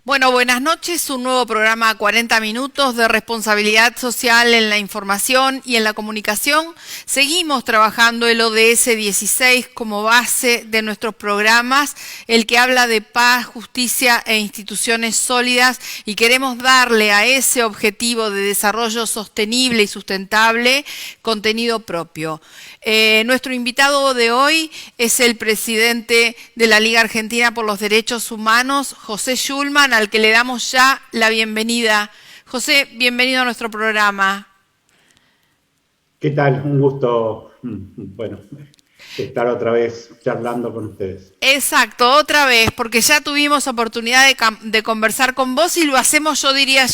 Bueno, buenas noches. Un nuevo programa 40 minutos de responsabilidad social en la información y en la comunicación. Seguimos trabajando el ODS 16 como base de nuestros programas, el que habla de paz, justicia e instituciones sólidas, y queremos darle a ese objetivo de desarrollo sostenible y sustentable contenido propio. Nuestro invitado de hoy es el presidente de la Liga Argentina por los Derechos Humanos, José Schulman, al que le damos ya la bienvenida. José, bienvenido a nuestro programa. ¿Qué tal? Un gusto, bueno, estar otra vez charlando con ustedes. Exacto, otra vez, porque ya tuvimos oportunidad de conversar con vos y lo hacemos, yo diría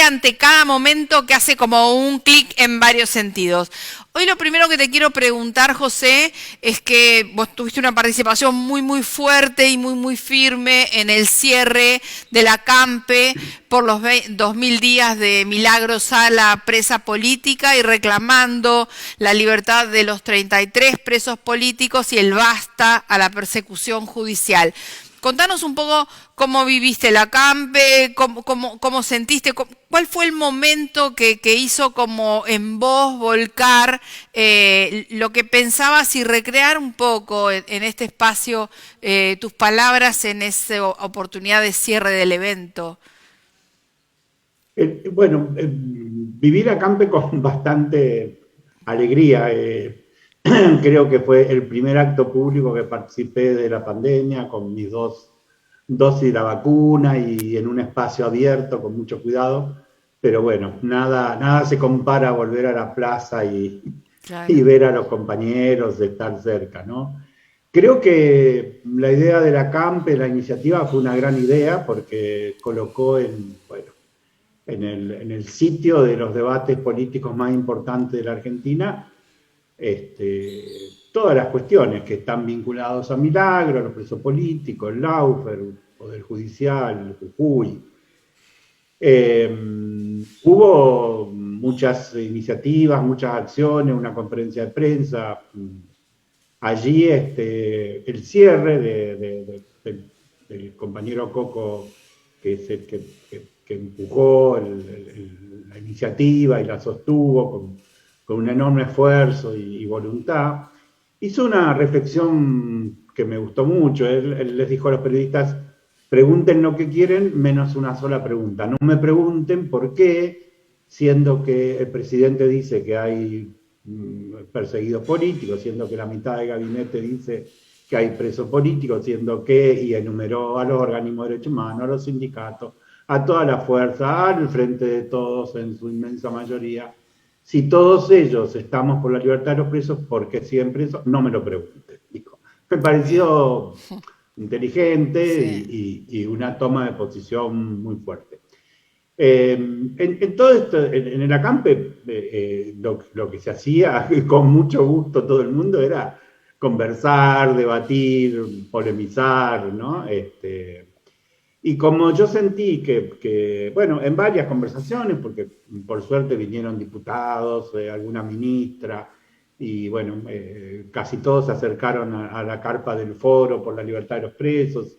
ante cada momento que hace como un clic en varios sentidos. Hoy lo primero que te quiero preguntar, José, es que vos tuviste una participación muy fuerte y muy firme en el cierre de la CAMPE por los 2000 días de Milagro Sala presa política y reclamando la libertad de los 33 presos políticos y el basta a la persecución judicial. Contanos un poco cómo viviste la CAMPE, cómo sentiste, cuál fue el momento que hizo como en vos volcar lo que pensabas y recrear un poco en este espacio tus palabras en esa oportunidad de cierre del evento. Viví la CAMPE con bastante alegría. Creo que fue el primer acto público que participé de la pandemia con mis dos dosis de la vacuna y en un espacio abierto con mucho cuidado. Pero bueno, nada se compara a volver a la plaza Claro. y ver a los compañeros, de estar cerca, ¿no? Creo que la idea de la CAMPE, la iniciativa, fue una gran idea porque colocó en el sitio de los debates políticos más importantes de la Argentina todas las cuestiones que están vinculadas a Milagro, a los presos políticos, el Lawfare, el Poder Judicial, el Jujuy. Hubo muchas iniciativas, muchas acciones, una conferencia de prensa. Allí el cierre del compañero Coco, que es el que empujó la iniciativa y la sostuvo con un enorme esfuerzo y voluntad, hizo una reflexión que me gustó mucho. Él les dijo a los periodistas: pregunten lo que quieren menos una sola pregunta. No me pregunten por qué, siendo que el presidente dice que hay perseguidos políticos, siendo que la mitad del gabinete dice que hay presos políticos, siendo que, y enumeró a los organismos de derechos humanos, a los sindicatos, a toda la fuerza, al Frente de Todos en su inmensa mayoría. Si todos ellos estamos por la libertad de los presos, ¿por qué siempre eso? No me lo pregunten, dijo. Me pareció inteligente, sí, y una toma de posición muy fuerte. En todo esto, en el acampe, lo que se hacía con mucho gusto todo el mundo era conversar, debatir, polemizar, ¿no? Y como yo sentí que, bueno, en varias conversaciones, porque por suerte vinieron diputados, alguna ministra, y bueno, casi todos se acercaron a la carpa del Foro por la Libertad de los Presos.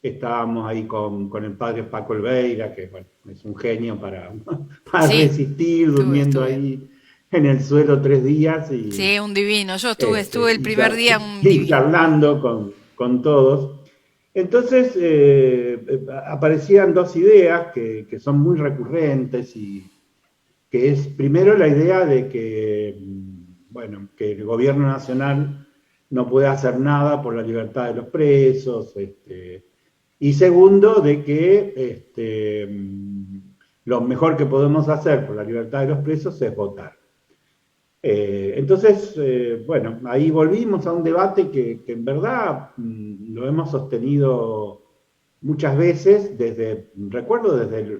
Estábamos ahí con el padre Paco Elveira, que bueno, es un genio para sí, resistir, durmiendo ahí en el suelo 3 días. Sí, un divino. Yo estuve el primer día, un y divino. Charlando con todos. Entonces aparecían dos ideas que son muy recurrentes, y que es primero la idea de que, bueno, que el gobierno nacional no puede hacer nada por la libertad de los presos, y segundo, de que lo mejor que podemos hacer por la libertad de los presos es votar. Entonces, bueno, ahí volvimos a un debate que en verdad lo hemos sostenido muchas veces, recuerdo desde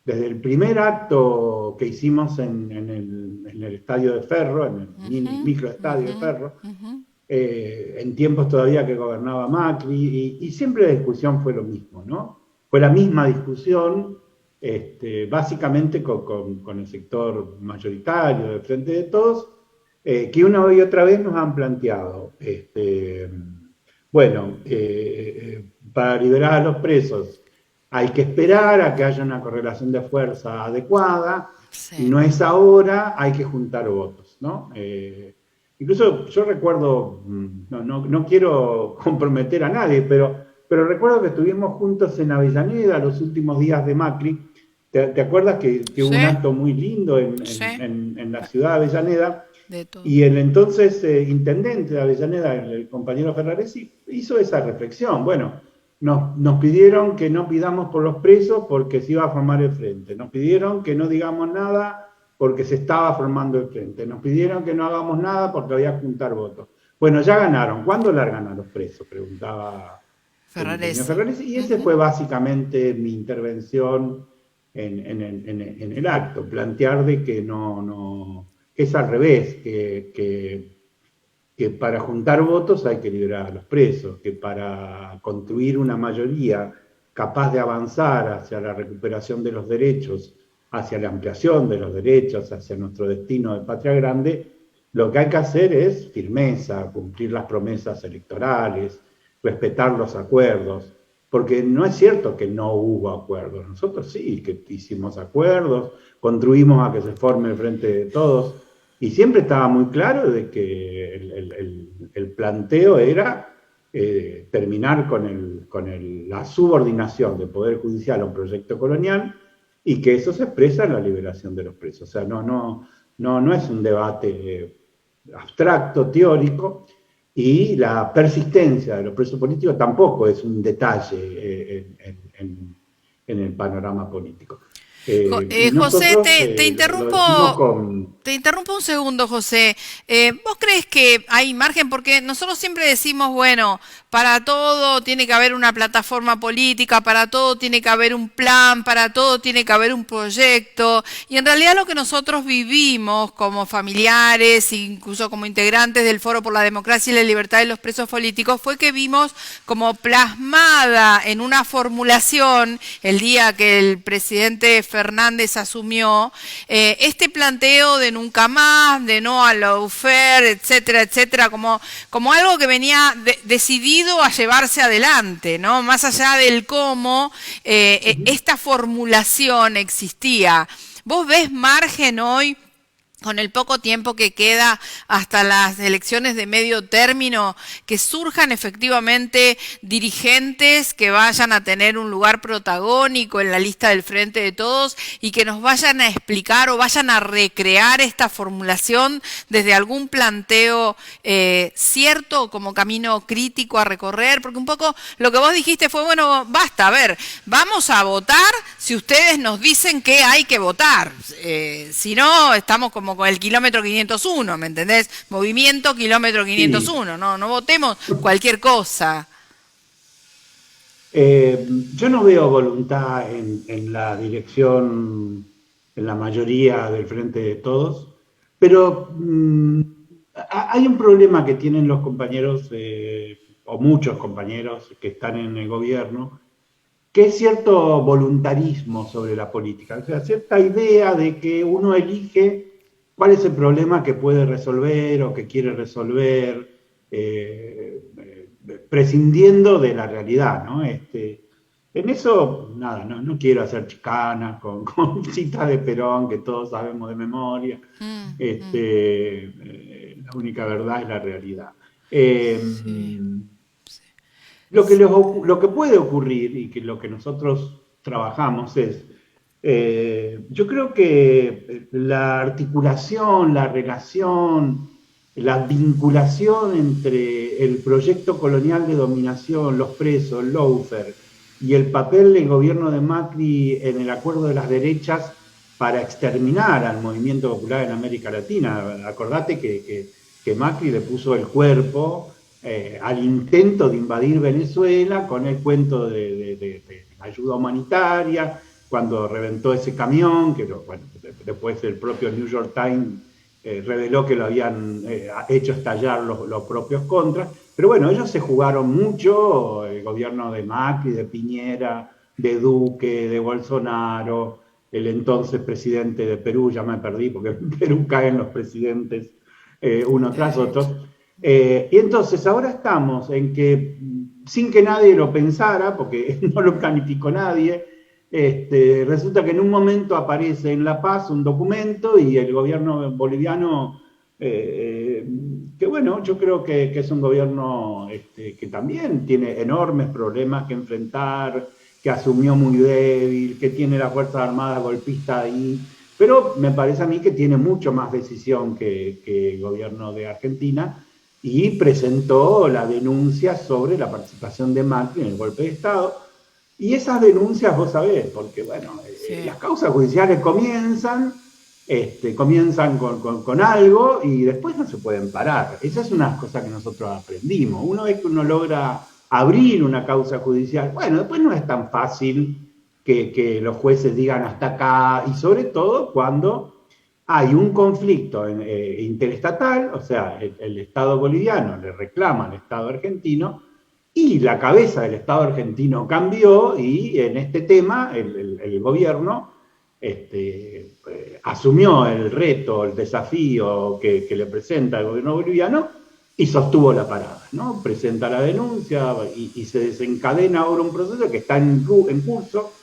desde el primer acto que hicimos en el estadio de Ferro, en el microestadio de Ferro, en tiempos todavía que gobernaba Macri, y siempre la discusión fue lo mismo, ¿no? Fue la misma discusión, básicamente con el sector mayoritario del Frente de Todos, que una y otra vez nos han planteado, bueno, para liberar a los presos hay que esperar a que haya una correlación de fuerza adecuada, Sí. no es ahora, hay que juntar votos, ¿no? Incluso yo recuerdo, no quiero comprometer a nadie, pero recuerdo que estuvimos juntos en Avellaneda los últimos días de Macri. ¿Te acuerdas que hubo un acto muy lindo en la ciudad de Avellaneda? De todo. Y el entonces intendente de Avellaneda, el compañero Ferraresi, hizo esa reflexión. Bueno, nos pidieron que no pidamos por los presos porque se iba a formar el frente. Nos pidieron que no digamos nada porque se estaba formando el frente. Nos pidieron que no hagamos nada porque había que juntar votos. Bueno, ya ganaron. ¿Cuándo largan a los presos? Preguntaba Ferraresi. Y esa fue básicamente mi intervención en el acto. Plantear de que que es al revés, que para juntar votos hay que liberar a los presos, que para construir una mayoría capaz de avanzar hacia la recuperación de los derechos, hacia la ampliación de los derechos, hacia nuestro destino de patria grande, lo que hay que hacer es firmeza, cumplir las promesas electorales, respetar los acuerdos, porque no es cierto que no hubo acuerdos, nosotros sí que hicimos acuerdos, construimos a que se forme el Frente de Todos, y siempre estaba muy claro de que el planteo era terminar con la subordinación del Poder Judicial a un proyecto colonial y que eso se expresa en la liberación de los presos. O sea, no es un debate abstracto, teórico, y la persistencia de los presos políticos tampoco es un detalle en el panorama político. José, te interrumpo. Te interrumpo un segundo, José. ¿Vos crees que hay margen? Porque nosotros siempre decimos, bueno, para todo tiene que haber una plataforma política, para todo tiene que haber un plan, para todo tiene que haber un proyecto. Y en realidad lo que nosotros vivimos como familiares, incluso como integrantes del Foro por la Democracia y la Libertad de los Presos Políticos, fue que vimos como plasmada en una formulación el día que el presidente Fernández asumió, este planteo de nunca más, de no a lawfare, etcétera, etcétera, como algo que venía decidido a llevarse adelante, ¿no? Más allá del cómo, esta formulación existía. ¿Vos ves margen hoy, con el poco tiempo que queda hasta las elecciones de medio término, que surjan efectivamente dirigentes que vayan a tener un lugar protagónico en la lista del Frente de Todos y que nos vayan a explicar o vayan a recrear esta formulación desde algún planteo cierto como camino crítico a recorrer? Porque un poco lo que vos dijiste fue, bueno, basta, a ver, vamos a votar si ustedes nos dicen que hay que votar. Si no, estamos como con el kilómetro 501, ¿me entendés? Movimiento kilómetro 501, sí. No votemos cualquier cosa. Yo no veo voluntad en la dirección, en la mayoría del Frente de Todos, pero hay un problema que tienen los compañeros, o muchos compañeros que están en el gobierno, que es cierto voluntarismo sobre la política, o sea, cierta idea de que uno elige cuál es el problema que puede resolver o que quiere resolver, prescindiendo de la realidad, ¿no? En eso, nada, no quiero hacer chicanas con citas de Perón que todos sabemos de memoria. La única verdad es la realidad. Lo que puede ocurrir y que lo que nosotros trabajamos es, yo creo que la articulación, la relación, la vinculación entre el proyecto colonial de dominación, los presos, el lawfare, y el papel del gobierno de Macri en el acuerdo de las derechas para exterminar al movimiento popular en América Latina. Acordate que Macri le puso el cuerpo al intento de invadir Venezuela con el cuento de ayuda humanitaria, cuando reventó ese camión, que bueno, después el propio New York Times reveló que lo habían hecho estallar los propios contras. Pero bueno, ellos se jugaron mucho, el gobierno de Macri, de Piñera, de Duque, de Bolsonaro, el entonces presidente de Perú, ya me perdí porque en Perú caen los presidentes uno tras otro. Y entonces ahora estamos en que, sin que nadie lo pensara, porque no lo planificó nadie, resulta que en un momento aparece en La Paz un documento y el gobierno boliviano, que bueno, yo creo que es un gobierno que también tiene enormes problemas que enfrentar, que asumió muy débil, que tiene la Fuerza Armada golpista ahí, pero me parece a mí que tiene mucho más decisión que el gobierno de Argentina, y presentó la denuncia sobre la participación de Macri en el golpe de Estado. Y esas denuncias, vos sabés, porque bueno, las causas judiciales comienzan con algo y después no se pueden parar. Esa es una cosa que nosotros aprendimos. Una vez que uno logra abrir una causa judicial, bueno, después no es tan fácil que los jueces digan hasta acá, y sobre todo cuando hay un conflicto interestatal, o sea, el Estado boliviano le reclama al Estado argentino, y la cabeza del Estado argentino cambió, y en este tema el gobierno asumió el reto, el desafío que le presenta el gobierno boliviano y sostuvo la parada, ¿no? Presenta la denuncia y se desencadena ahora un proceso que está en curso.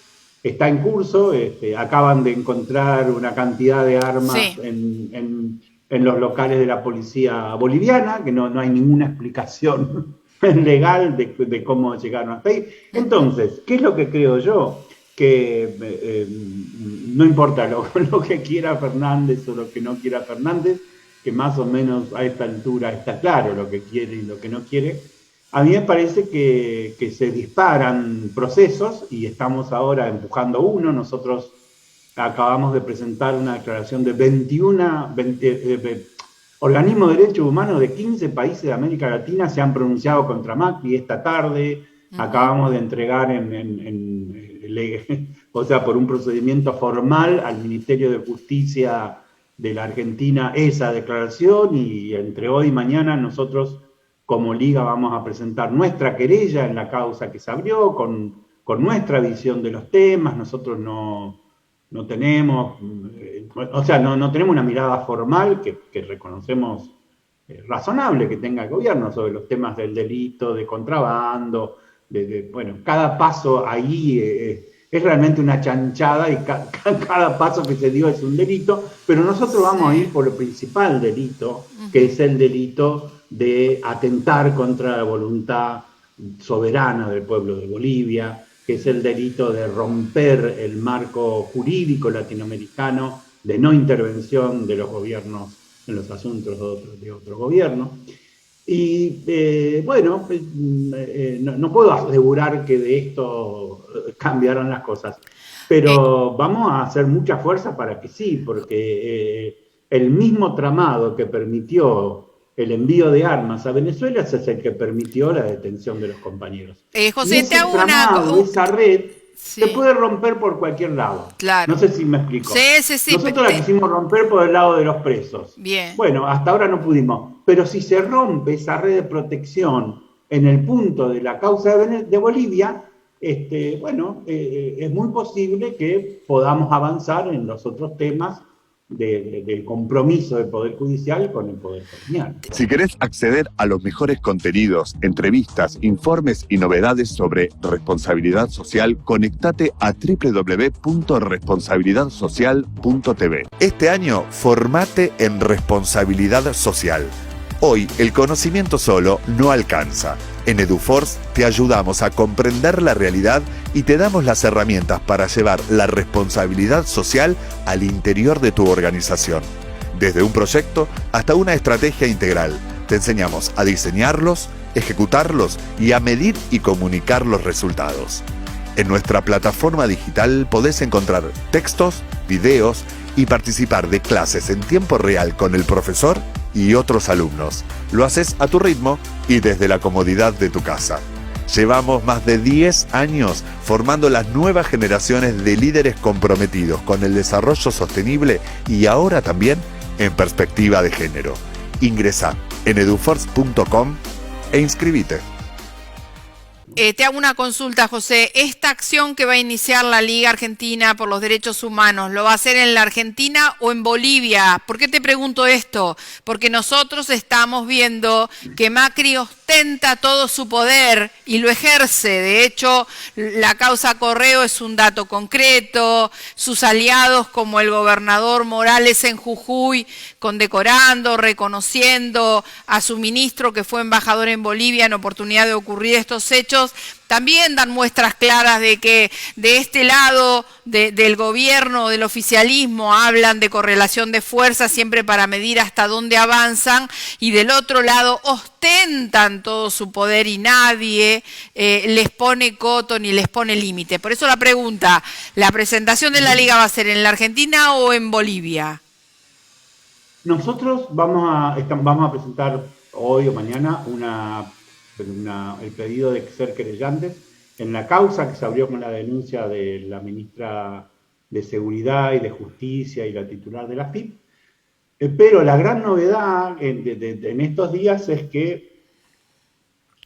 Acaban de encontrar una cantidad de armas en los locales de la policía boliviana, que no hay ninguna explicación legal de cómo llegaron hasta ahí. Entonces, ¿qué es lo que creo yo? Que no importa lo que quiera Fernández o lo que no quiera Fernández, que más o menos a esta altura está claro lo que quiere y lo que no quiere. A mí me parece que se disparan procesos y estamos ahora empujando uno. Nosotros acabamos de presentar una declaración de 21 organismos de derechos humanos de 15 países de América Latina se han pronunciado contra Macri esta tarde. Acabamos de entregar o sea, por un procedimiento formal al Ministerio de Justicia de la Argentina esa declaración, y entre hoy y mañana nosotros como Liga vamos a presentar nuestra querella en la causa que se abrió con nuestra visión de los temas. Nosotros no tenemos, o sea, no tenemos una mirada formal que reconocemos razonable que tenga el gobierno sobre los temas del delito, de contrabando, bueno, cada paso ahí es realmente una chanchada, y cada paso que se dio es un delito, pero nosotros vamos a ir por el principal delito, que es el delito de atentar contra la voluntad soberana del pueblo de Bolivia, que es el delito de romper el marco jurídico latinoamericano de no intervención de los gobiernos en los asuntos de otro gobierno. Y bueno, no puedo asegurar que de esto cambiaron las cosas, pero vamos a hacer mucha fuerza para que sí, porque el mismo tramado que permitió el envío de armas a Venezuela es el que permitió la detención de los compañeros. José, te hago esa red se puede romper por cualquier lado. Claro. No sé si me explico. Sí. Nosotros la quisimos romper por el lado de los presos. Bien. Bueno, hasta ahora no pudimos. Pero si se rompe esa red de protección en el punto de la causa de Bolivia, bueno, es muy posible que podamos avanzar en los otros temas del compromiso del Poder Judicial con el Poder Colonial. Si querés acceder a los mejores contenidos, entrevistas, informes y novedades sobre responsabilidad social, conectate a www.responsabilidadsocial.tv. Este año, formate en responsabilidad social. Hoy, el conocimiento solo no alcanza. En EduForce te ayudamos a comprender la realidad y te damos las herramientas para llevar la responsabilidad social al interior de tu organización. Desde un proyecto hasta una estrategia integral, te enseñamos a diseñarlos, ejecutarlos y a medir y comunicar los resultados. En nuestra plataforma digital podés encontrar textos, videos y participar de clases en tiempo real con el profesor y otros alumnos. Lo haces a tu ritmo y desde la comodidad de tu casa. Llevamos más de 10 años formando las nuevas generaciones de líderes comprometidos con el desarrollo sostenible y ahora también en perspectiva de género. Ingresá en eduforce.com e inscribite. Te hago una consulta, José. ¿Esta acción que va a iniciar la Liga Argentina por los Derechos Humanos, lo va a hacer en la Argentina o en Bolivia? ¿Por qué te pregunto esto? Porque nosotros estamos viendo que Macri ostenta todo su poder y lo ejerce. De hecho, la causa Correo es un dato concreto. Sus aliados, como el gobernador Morales en Jujuy, condecorando, reconociendo a su ministro que fue embajador en Bolivia en oportunidad de ocurrir estos hechos, también dan muestras claras de que de este lado del gobierno, del oficialismo, hablan de correlación de fuerzas siempre para medir hasta dónde avanzan, y del otro lado ostentan todo su poder y nadie les pone coto ni les pone límite. Por eso la pregunta, ¿la presentación de la Liga va a ser en la Argentina o en Bolivia? Nosotros vamos a presentar hoy o mañana el pedido de ser querellantes en la causa que se abrió con la denuncia de la ministra de Seguridad y de Justicia y la titular de la FIP. Pero la gran novedad en estos días es que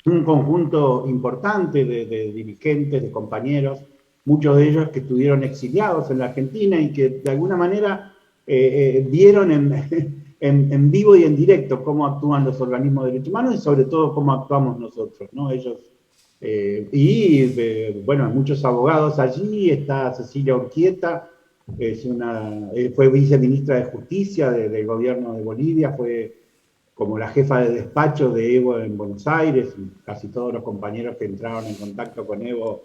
un conjunto importante de dirigentes, de compañeros, muchos de ellos que estuvieron exiliados en la Argentina y que de alguna manera vieron en vivo y en directo cómo actúan los organismos de derechos humanos y sobre todo cómo actuamos nosotros, ¿no? Ellos, bueno, hay muchos abogados allí. Está Cecilia Urquieta, fue viceministra de Justicia del gobierno de Bolivia, fue como la jefa de despacho de Evo en Buenos Aires, y casi todos los compañeros que entraron en contacto con Evo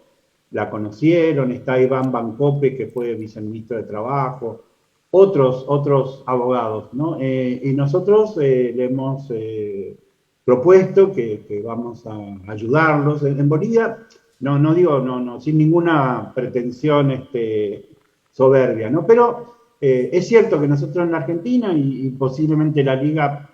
la conocieron. Está Iván Bancope, que fue viceministro de Trabajo, otros abogados, ¿no? Y nosotros le hemos propuesto que vamos a ayudarlos. En Bolivia, no, sin ninguna pretensión soberbia, ¿no? Pero es cierto que nosotros en la Argentina, y posiblemente la Liga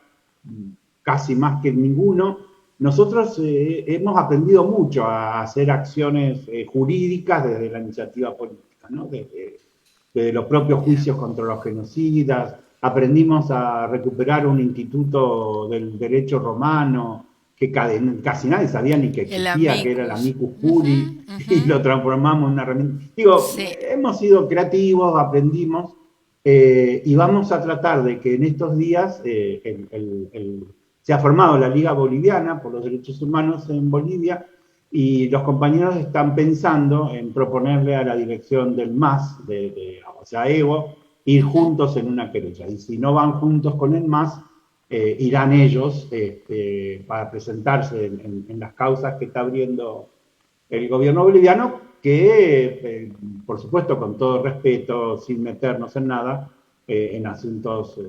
casi más que ninguno, nosotros hemos aprendido mucho a hacer acciones jurídicas desde la iniciativa política, ¿no? Desde los propios juicios contra los genocidas. Aprendimos a recuperar un instituto del derecho romano que casi nadie sabía ni que existía, que era el Amicus Curiae, y lo transformamos en una herramienta. Sí. Hemos sido creativos, aprendimos, y vamos a tratar de que en estos días se ha formado la Liga Boliviana por los Derechos Humanos en Bolivia, y los compañeros están pensando en proponerle a la dirección del MAS, o sea, Evo, ir juntos en una querella. Y si no van juntos con el MAS, irán ellos para presentarse en las causas que está abriendo el gobierno boliviano, que, por supuesto, con todo respeto, sin meternos en nada, en asuntos,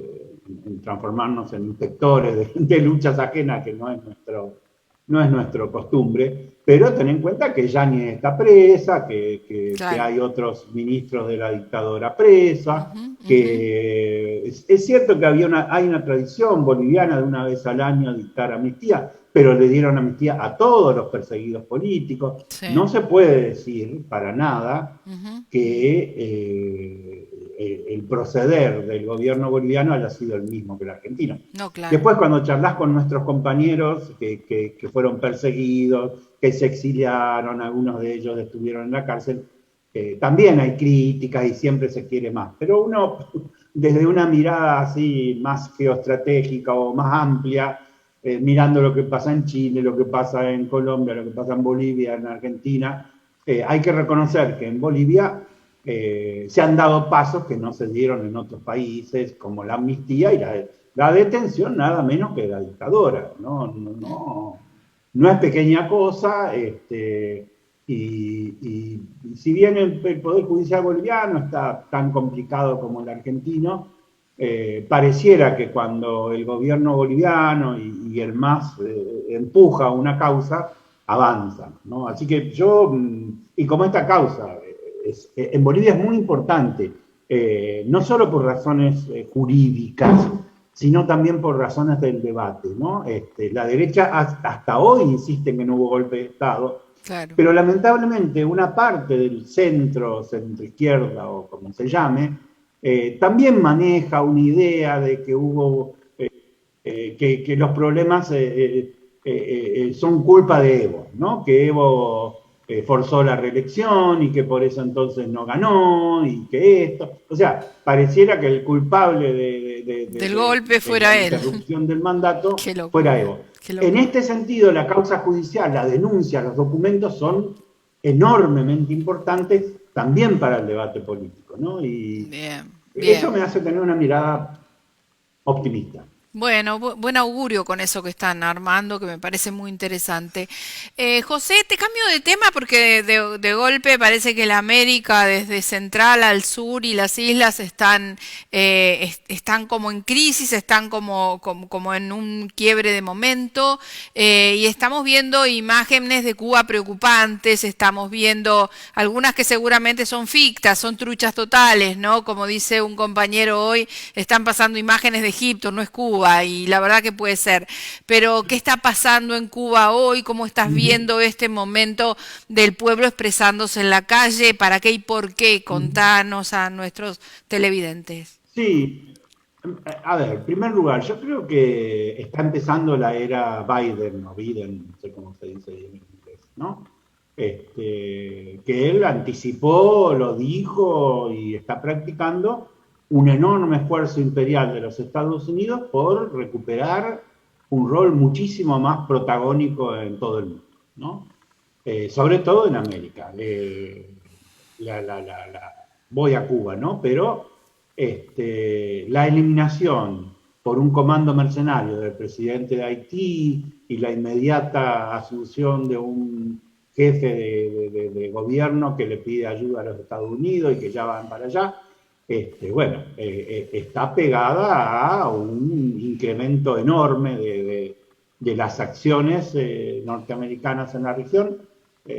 en transformarnos en inspectores de luchas ajenas, que no es nuestro costumbre. Pero ten en cuenta que Yáñez está presa, que hay otros ministros de la dictadura presa, que es cierto que hay una tradición boliviana de una vez al año dictar amnistía, pero le dieron amnistía a todos los perseguidos políticos. Sí. No se puede decir para nada que el proceder del gobierno boliviano haya sido el mismo que el argentino. No, claro. Después, cuando charlas con nuestros compañeros que fueron perseguidos, que se exiliaron, algunos de ellos estuvieron en la cárcel, también hay críticas y siempre se quiere más. Pero uno, desde una mirada así más geoestratégica o más amplia, mirando lo que pasa en Chile, lo que pasa en Colombia, lo que pasa en Bolivia, en Argentina, hay que reconocer que en Bolivia se han dado pasos que no se dieron en otros países, como la amnistía y la detención, nada menos que la dictadura. No es pequeña cosa, y si bien el Poder Judicial boliviano está tan complicado como el argentino, pareciera que cuando el gobierno boliviano y el MAS empuja una causa, avanzan, ¿no? Así que y como esta causa en Bolivia es muy importante, no solo por razones jurídicas, sino también por razones del debate, ¿no? La derecha hasta hoy insiste en que no hubo golpe de Estado, Claro. pero lamentablemente una parte del centro izquierda o como se llame, también maneja una idea de que hubo, que los problemas son culpa de Evo, ¿no? Que Evo forzó la reelección y que por eso entonces no ganó y que esto, o sea, pareciera que el culpable Del golpe de fuera la él. interrupción del mandato Qué fuera locura. Evo. Qué En locura. este sentido, la causa judicial, la denuncia, los documentos son enormemente importantes también para el debate político, ¿no? Y Bien, eso bien. me hace tener una mirada optimista. Bueno, buen augurio con eso que están armando, que me parece muy interesante. José, te cambio de tema porque de golpe parece que la América, desde central al sur y las islas están como en crisis, están como en un quiebre de momento, y estamos viendo imágenes de Cuba preocupantes, estamos viendo algunas que seguramente son fictas, son truchas totales, ¿no? Como dice un compañero hoy, están pasando imágenes de Egipto, no es Cuba. Y la verdad que puede ser. Pero, ¿qué está pasando en Cuba hoy? ¿Cómo estás viendo este momento del pueblo expresándose en la calle? ¿Para qué y por qué? Contanos a nuestros televidentes. Sí, a ver, en primer lugar, yo creo que está empezando la era Biden, o Biden, no sé cómo se dice en inglés, ¿no? Que él anticipó, lo dijo y está practicando un enorme esfuerzo imperial de los Estados Unidos por recuperar un rol muchísimo más protagónico en todo el mundo, ¿no? Sobre todo en América. Voy a Cuba, ¿no? Pero la eliminación por un comando mercenario del presidente de Haití y la inmediata asunción de un jefe de gobierno que le pide ayuda a los Estados Unidos y que ya van para allá, bueno, está pegada a un incremento enorme de las acciones norteamericanas en la región,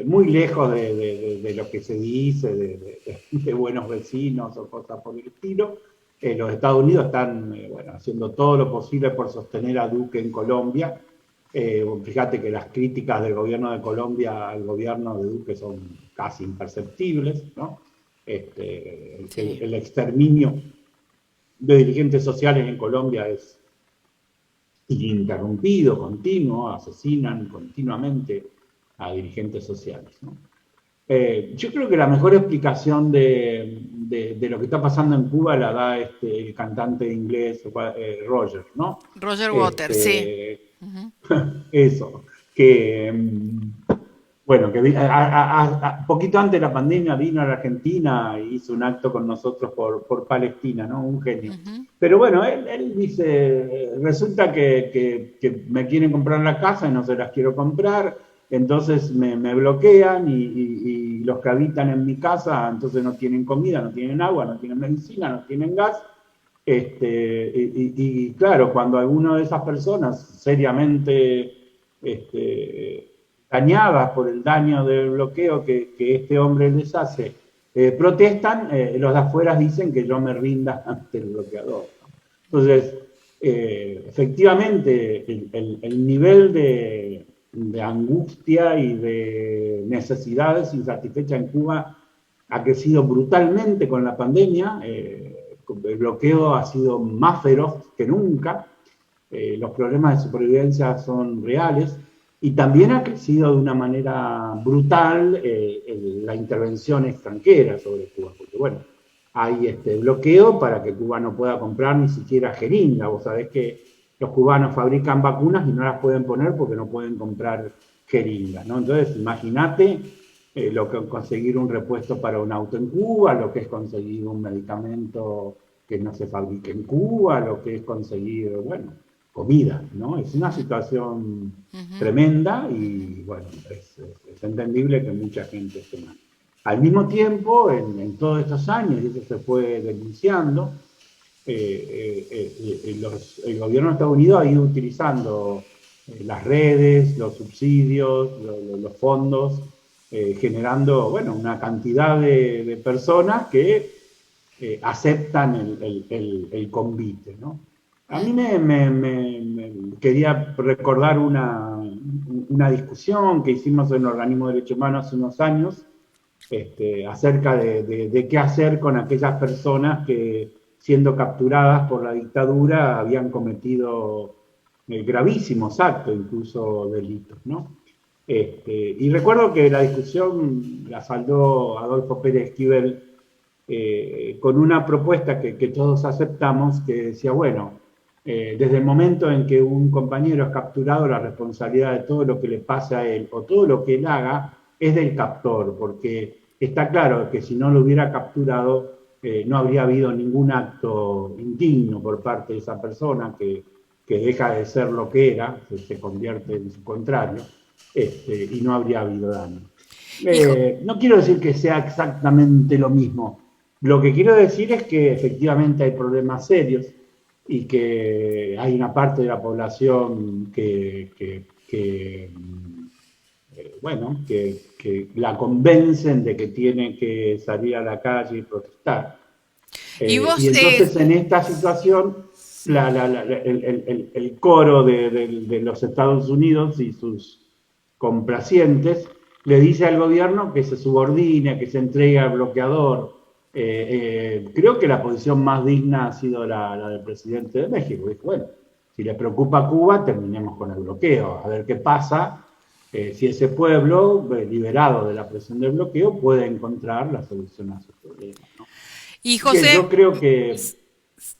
muy lejos de lo que se dice de buenos vecinos o cosas por el estilo. Los Estados Unidos están bueno, haciendo todo lo posible por sostener a Duque en Colombia. Fíjate que las críticas del gobierno de Colombia al gobierno de Duque son casi imperceptibles, ¿no? Sí. El exterminio de dirigentes sociales en Colombia es ininterrumpido, continuo, asesinan continuamente a dirigentes sociales, ¿no? Yo creo que la mejor explicación de lo que está pasando en Cuba la da el cantante inglés Roger, ¿no? Roger Waters, sí. Eso, que bueno, que poquito antes de la pandemia vino a la Argentina e hizo un acto con nosotros por Palestina, ¿no? Un genio. Pero bueno, él dice, resulta que me quieren comprar la casa y no se las quiero comprar, entonces me bloquean y los que habitan en mi casa entonces no tienen comida, no tienen agua, no tienen medicina, no tienen gas. Y claro, cuando alguna de esas personas seriamente dañadas por el daño del bloqueo que este hombre les hace, protestan, los de afuera dicen que yo me rinda ante el bloqueador. Entonces, efectivamente, el nivel de angustia y de necesidades insatisfechas en Cuba ha crecido brutalmente con la pandemia. El bloqueo ha sido más feroz que nunca. Los problemas de supervivencia son reales. Y también ha crecido de una manera brutal la intervención extranjera sobre Cuba, porque bueno, hay bloqueo para que Cuba no pueda comprar ni siquiera jeringa. Vos sabés que los cubanos fabrican vacunas y no las pueden poner porque no pueden comprar jeringas, ¿no? Entonces, imagínate lo que es conseguir un repuesto para un auto en Cuba, lo que es conseguir un medicamento que no se fabrique en Cuba, lo que es conseguir, bueno, comida, ¿no? Es una situación tremenda y, bueno, es entendible que mucha gente esté mal. Al mismo tiempo, en todos estos años, y eso se fue denunciando, el gobierno de Estados Unidos ha ido utilizando las redes, los subsidios, los fondos, generando, bueno, una cantidad de personas que aceptan el convite, ¿no? A mí quería recordar una discusión que hicimos en el Organismo de Derechos Humanos hace unos años, acerca de qué hacer con aquellas personas que, siendo capturadas por la dictadura, habían cometido gravísimos actos, incluso delitos, ¿no? Y recuerdo que la discusión la saldó Adolfo Pérez Esquivel con una propuesta que todos aceptamos, que decía, bueno, desde el momento en que un compañero es capturado, la responsabilidad de todo lo que le pasa a él o todo lo que él haga es del captor, porque está claro que si no lo hubiera capturado, no habría habido ningún acto indigno por parte de esa persona que deja de ser lo que era, se convierte en su contrario, y no habría habido daño. Hijo, No quiero decir que sea exactamente lo mismo. Lo que quiero decir es que efectivamente hay problemas serios y que hay una parte de la población bueno, que la convencen de que tiene que salir a la calle y protestar. y Y vos, entonces en esta situación sí. el coro de los Estados Unidos y sus complacientes le dice al gobierno que se subordine, que se entregue al bloqueador. Creo que la posición más digna ha sido la del presidente de México. Dijo, bueno, si les preocupa Cuba, terminemos con el bloqueo, a ver qué pasa. Si ese pueblo, liberado de la presión del bloqueo, puede encontrar la solución a sus problemas, ¿no? Y Que José, yo creo que...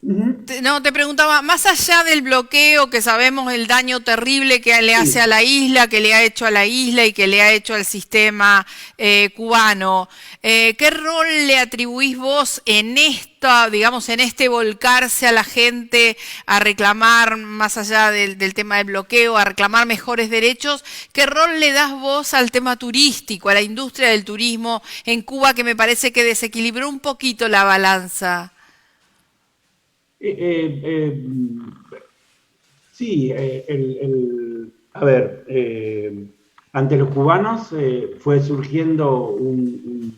Uh-huh. no, te preguntaba, más allá del bloqueo, que sabemos el daño terrible que le hace a Sí. la isla, que le ha hecho a la isla y que le ha hecho al sistema cubano, ¿qué rol le atribuís vos en esta, digamos, en este volcarse a la gente a reclamar, más allá del tema del bloqueo, a reclamar mejores derechos? ¿Qué rol le das vos al tema turístico, a la industria del turismo en Cuba, que me parece que desequilibró un poquito la balanza? Eh, eh, eh, sí, a ver, ante los cubanos fue surgiendo un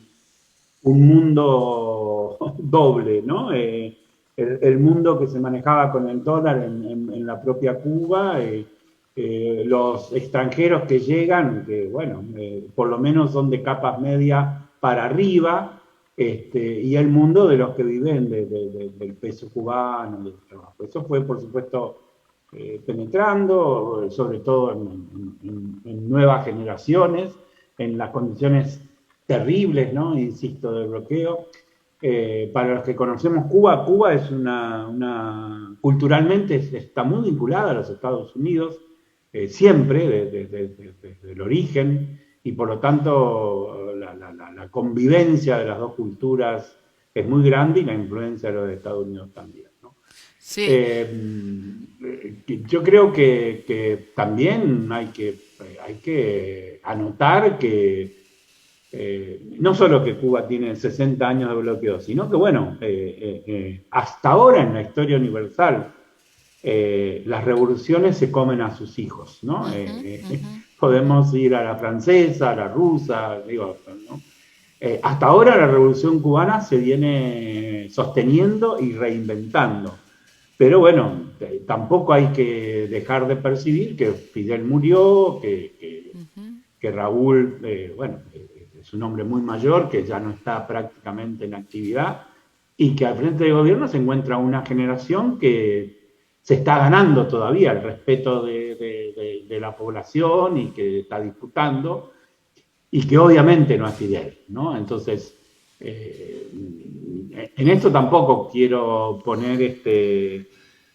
mundo doble, ¿no? El mundo que se manejaba con el dólar en la propia Cuba, los extranjeros que llegan, que bueno, por lo menos son de capas media para arriba, y el mundo de los que viven del peso cubano, del trabajo. Eso fue, por supuesto, penetrando, sobre todo en nuevas generaciones, en las condiciones terribles, ¿no? Insisto, del bloqueo. Para los que conocemos Cuba, Cuba es culturalmente está muy vinculada a los Estados Unidos, siempre, desde el origen, y por lo tanto la convivencia de las dos culturas es muy grande y la influencia de los Estados Unidos también, ¿no? Sí. Yo creo que también hay que anotar que no solo que Cuba tiene 60 años de bloqueo, sino que, bueno, hasta ahora en la historia universal, las revoluciones se comen a sus hijos, ¿no? Ujú, ujú. Podemos ir a la francesa, a la rusa, digo, ¿no? Hasta ahora la revolución cubana se viene sosteniendo y reinventando. Pero bueno, tampoco hay que dejar de percibir que Fidel murió, que Raúl, bueno, es un hombre muy mayor, que ya no está prácticamente en actividad, y que al frente del gobierno se encuentra una generación que se está ganando todavía el respeto de la población y que está disputando, y que obviamente no es Fidel, ¿no? Entonces, en esto tampoco quiero poner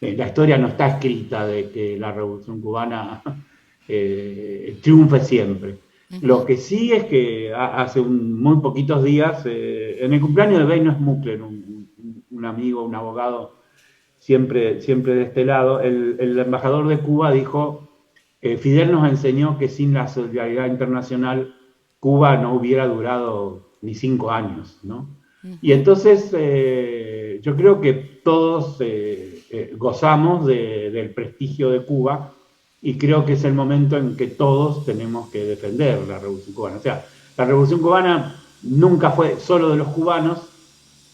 la historia no está escrita de que la Revolución Cubana triunfe siempre. Lo que sí es que hace muy poquitos días, en el cumpleaños de Beino Smukler, un amigo, un abogado, siempre de este lado, el embajador de Cuba dijo, Fidel nos enseñó que sin la solidaridad internacional Cuba no hubiera durado ni 5 años, ¿no? Y entonces yo creo que todos gozamos del prestigio de Cuba y creo que es el momento en que todos tenemos que defender la Revolución Cubana. O sea, la Revolución Cubana nunca fue solo de los cubanos,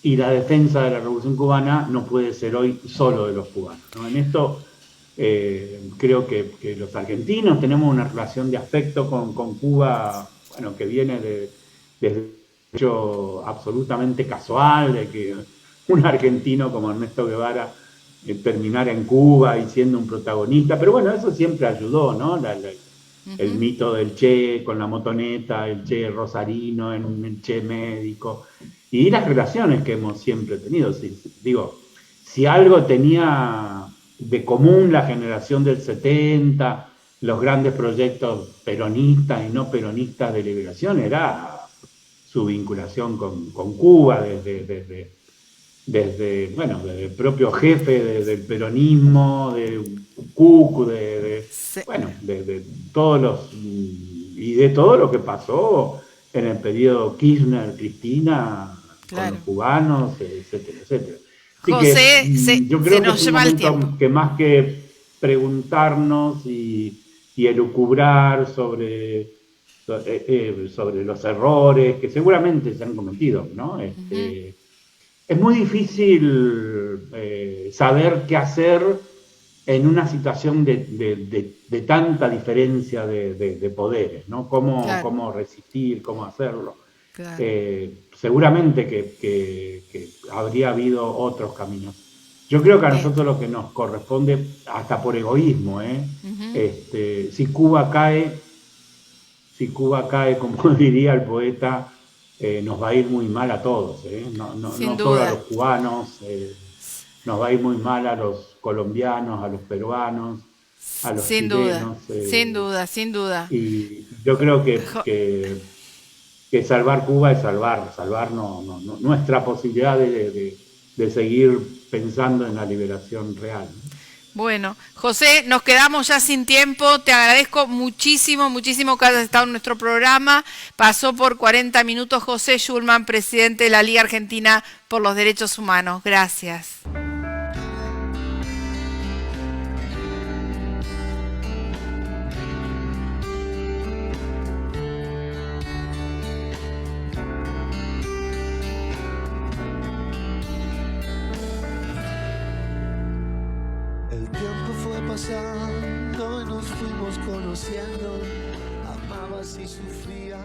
y la defensa de la Revolución Cubana no puede ser hoy solo de los cubanos, ¿no? En esto creo que los argentinos tenemos una relación de afecto con Cuba, bueno, que viene desde un hecho absolutamente casual, de que un argentino como Ernesto Guevara terminara en Cuba y siendo un protagonista, pero bueno, eso siempre ayudó, ¿no? El mito del Che con la motoneta, el Che rosarino, el Che médico, y las relaciones que hemos siempre tenido. Digo, si algo tenía de común la generación del 70, los grandes proyectos peronistas y no peronistas de liberación, era su vinculación con Cuba, desde el propio jefe del peronismo, de Cucu, Sí, de todos y de todo lo que pasó en el periodo Kirchner-Cristina con claro. los cubanos, etcétera, etcétera. Así que José, yo se creo que nos es un lleva el tiempo. momento que más que preguntarnos y elucubrar sobre los errores que seguramente se han cometido, ¿no? Es muy difícil saber qué hacer en una situación de tanta diferencia de poderes, ¿no? Claro, Cómo resistir, cómo hacerlo. claro. Seguramente que habría habido otros caminos. Yo creo que a Bien. nosotros lo que nos corresponde, hasta por egoísmo, Ujú. si Cuba cae, como diría el poeta, nos va a ir muy mal a todos, Sin no solo a duda, los cubanos, nos va a ir muy mal a los colombianos, a los peruanos, a los sin duda, chilenos, sin duda, sin duda. y yo creo Jo- que salvar Cuba es salvar nuestra posibilidad de seguir pensando en la liberación real. Bueno, José, nos quedamos ya sin tiempo. Te agradezco muchísimo, muchísimo que hayas estado en nuestro programa. Pasó por 40 minutos José Schulman, presidente de la Liga Argentina por los Derechos Humanos. Gracias. El tiempo fue pasando y nos fuimos conociendo, amabas y sufrías.